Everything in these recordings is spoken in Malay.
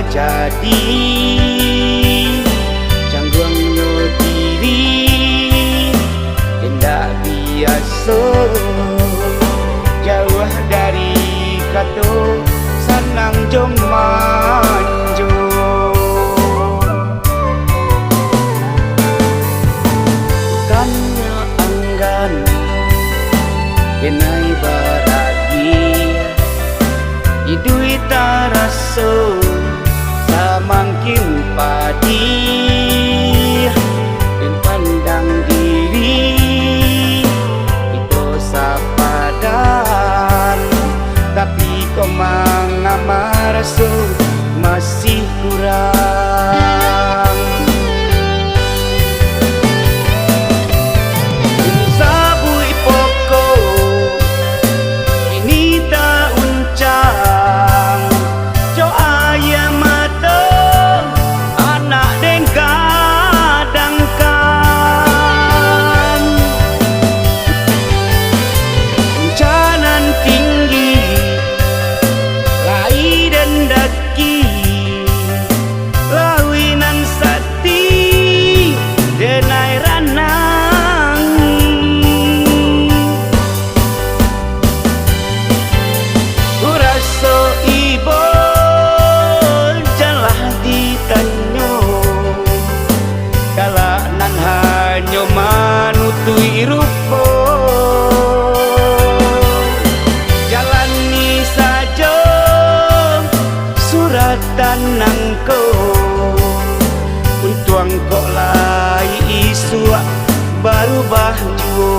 jadi canggung nyo diri tidak biasa jauh dari kato sanang jom manjo kanya anggan kenai baragi idui taraso samangkin padi dan pandang diri itu sapadan tapi kau mengamar so masih kurang sabui pokok ini tak uncang jo ayam mata anak den kadangkan jangan tinggi lai dan daki lawinan sati denai ranang uraso ibo jalah ditanyo kala nan hanyo manutui rupo jalani saja suratan nangko untuang kok lai isu baru bahjuo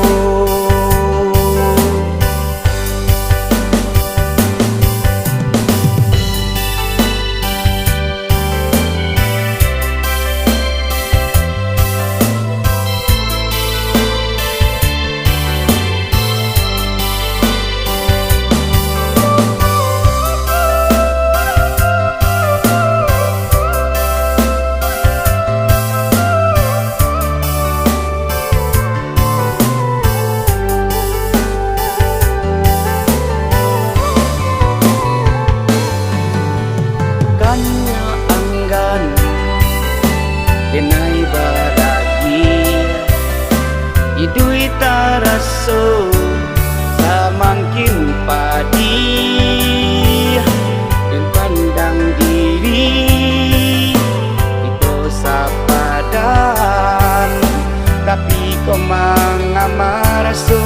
kanya anggan denai baragi idui taraso samangkin padi dan pandang diri itu sapadan tapi kau mengamar so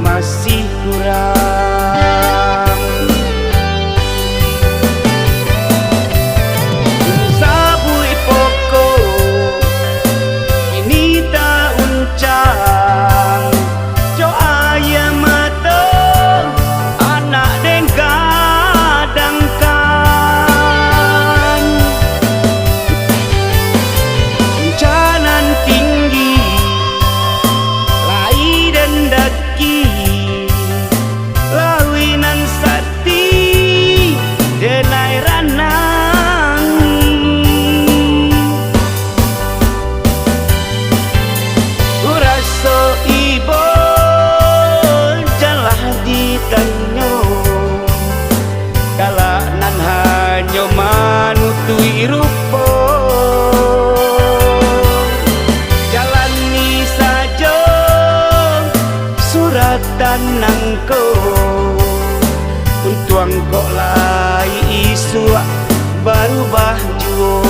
masih kurang kala nan hanyo manutui rupo jalani saja suratan nangko untuang kok lai isu baru bahjuo